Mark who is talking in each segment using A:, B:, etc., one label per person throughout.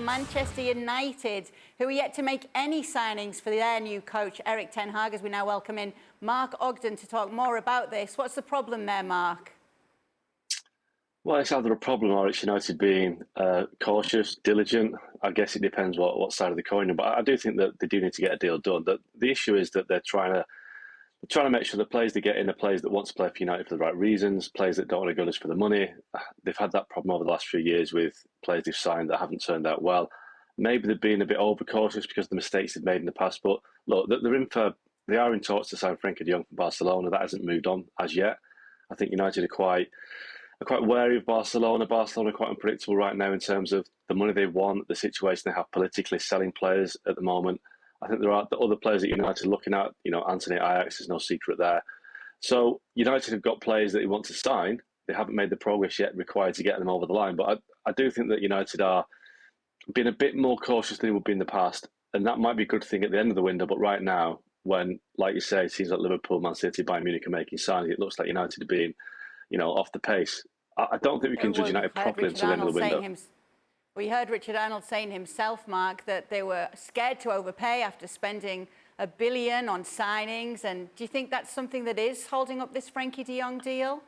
A: Manchester United, who are yet to make any signings for their new coach, Erik ten Hag, as we now welcome in Mark Ogden to talk more about this. What's the problem there, Mark?
B: Well, it's either a problem or it's United being cautious, diligent. I guess it depends what side of the coin. But I do think that they do need to get a deal done. The issue is that they're trying to make sure the players they get in are players that want to play for United for the right reasons, players that don't want to go just for the money. They've had that problem over the last few years with players they've signed that haven't turned out well. Maybe they've been a bit overcautious because of the mistakes they've made in the past. But look, they are in talks to sign Frenkie De Jong from Barcelona. That hasn't moved on as yet. I think United are quite wary of Barcelona. Barcelona are quite unpredictable right now in terms of the money they want, the situation they have politically selling players at the moment. I think there are the other players that United are looking at. Antony at Ajax is no secret there. So United have got players that they want to sign. They haven't made the progress yet required to get them over the line. But I do think that United are being a bit more cautious than they would be in the past. And that might be a good thing at the end of the window. But right now, when, like you say, teams like Liverpool, Man City, Bayern Munich are making signings, it looks like United are being, off the pace. I don't think we can judge United properly until the end of the window.
A: We heard Richard Arnolds saying himself, Mark, that they were scared to overpay after spending $1 billion on signings. And do you think that's something that is holding up this Frenkie De Jong deal?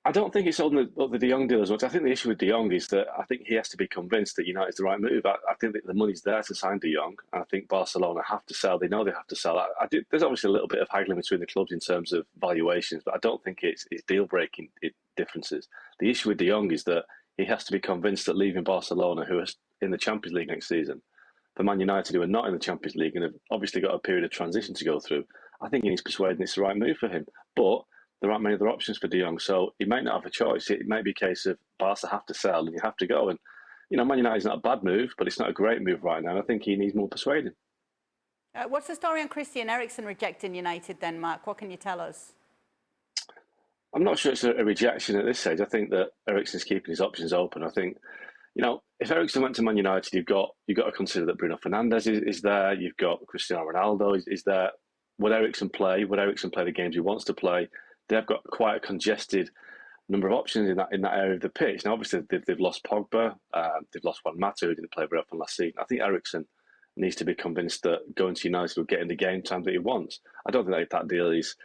B: I don't think it's holding up the De Jong deal as much. I think the issue with De Jong is that I think he has to be convinced that United's the right move. I think that the money's there to sign De Jong, and I think Barcelona have to sell. They know they have to sell. There's obviously a little bit of haggling between the clubs in terms of valuations, but I don't think it's deal-breaking differences. The issue with De Jong is that he has to be convinced that leaving Barcelona, who are in the Champions League next season, for Man United, who are not in the Champions League and have obviously got a period of transition to go through, I think he needs persuading it's the right move for him. But there aren't many other options for De Jong, so he might not have a choice. It might be a case of Barca have to sell and you have to go. And, Man United's not a bad move, but it's not a great move right now. I think he needs more persuading.
A: What's the story on Christian Eriksen rejecting United then, Mark? What can you tell us?
B: I'm not sure it's a rejection at this stage. I think that Eriksen's keeping his options open. I think, if Eriksen went to Man United, you've got to consider that Bruno Fernandes is there. You've got Cristiano Ronaldo is there. Would Eriksen play? Would Eriksen play the games he wants to play? They've got quite a congested number of options in that area of the pitch. Now, obviously, they've lost Pogba. They've lost Juan Mata, who didn't play very often last season. I think Eriksen needs to be convinced that going to United will get him the game time that he wants. I don't think that deal is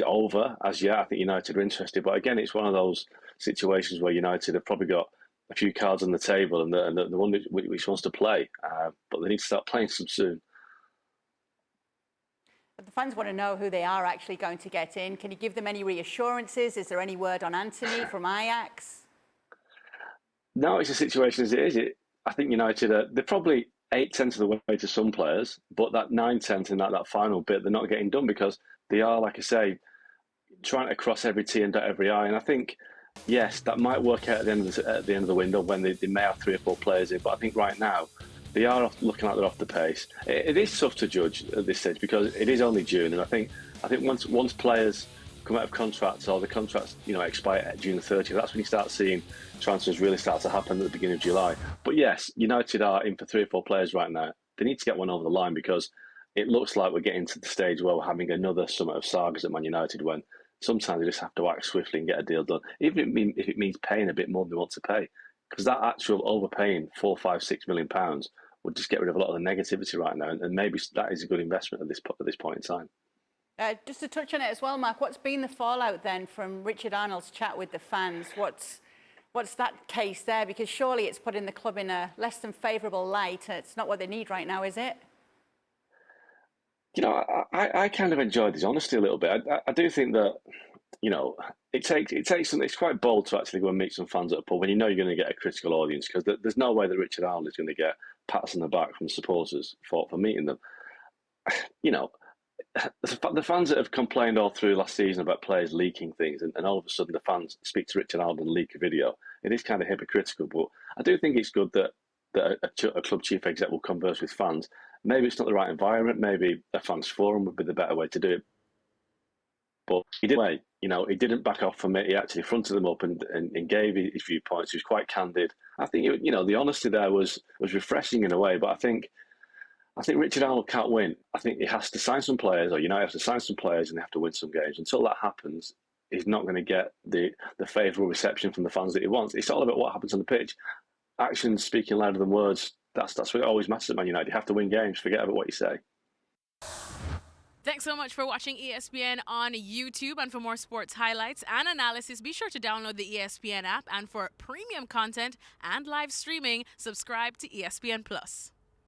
B: over as yet. I think United are interested, but again, it's one of those situations where United have probably got a few cards on the table and the one which wants to play, but they need to start playing some soon.
A: But the fans want to know who they are actually going to get in. Can you give them any reassurances? Is there any word on Antony from Ajax?
B: No, it's a situation as it is. I think United they're probably 8/10 of the way to some players, but that 9/10 and that final bit they're not getting done because they are, like I say, trying to cross every T and dot every I. And I think, yes, that might work out at the end of the window when they may have 3 or 4 players in. But I think right now they are looking like they're off the pace. It is tough to judge at this stage because it is only June, and I think once players come out of contracts or the contracts expire at June the 30th, that's when you start seeing transfers really start to happen at the beginning of July. But yes, United are in for 3 or 4 players right now. They need to get one over the line because it looks like we're getting to the stage where we're having another summit of sagas at Man United when sometimes they just have to act swiftly and get a deal done, even if it means paying a bit more than they want to pay. Because that actual overpaying £4, £5, £6 million would just get rid of a lot of the negativity right now, and maybe that is a good investment at this point in time.
A: Just to touch on it as well, Mark, what's been the fallout then from Richard Arnolds' chat with the fans? What's that case there? Because surely it's putting the club in a less than favourable light. It's not what they need right now, is it?
B: I kind of enjoyed his honesty a little bit. I do think that, it takes some. It's quite bold to actually go and meet some fans at a pub when you know you're going to get a critical audience, because there's no way that Richard Arnold is going to get pats on the back from supporters for meeting them. The fans that have complained all through last season about players leaking things, and all of a sudden the fans speak to Richard Arnold and leak a video, it is kind of hypocritical. But I do think it's good that a club chief exec will converse with fans. Maybe it's not the right environment. Maybe a fans forum would be the better way to do it. But he didn't. He didn't back off from it. He actually fronted them up and gave his viewpoints. He was quite candid. I think the honesty there was refreshing in a way. But I think Richard Arnold can't win. I think he has to sign some players, or United have to sign some players, and they have to win some games. Until that happens, he's not going to get the favourable reception from the fans that he wants. It's all about what happens on the pitch. actions speaking louder than words. That's what always matters at Man United. You have to win games. Forget about what you say.
C: Thanks so much for watching ESPN on YouTube. And for more sports highlights and analysis, be sure to download the ESPN app. And for premium content and live streaming, subscribe to ESPN Plus.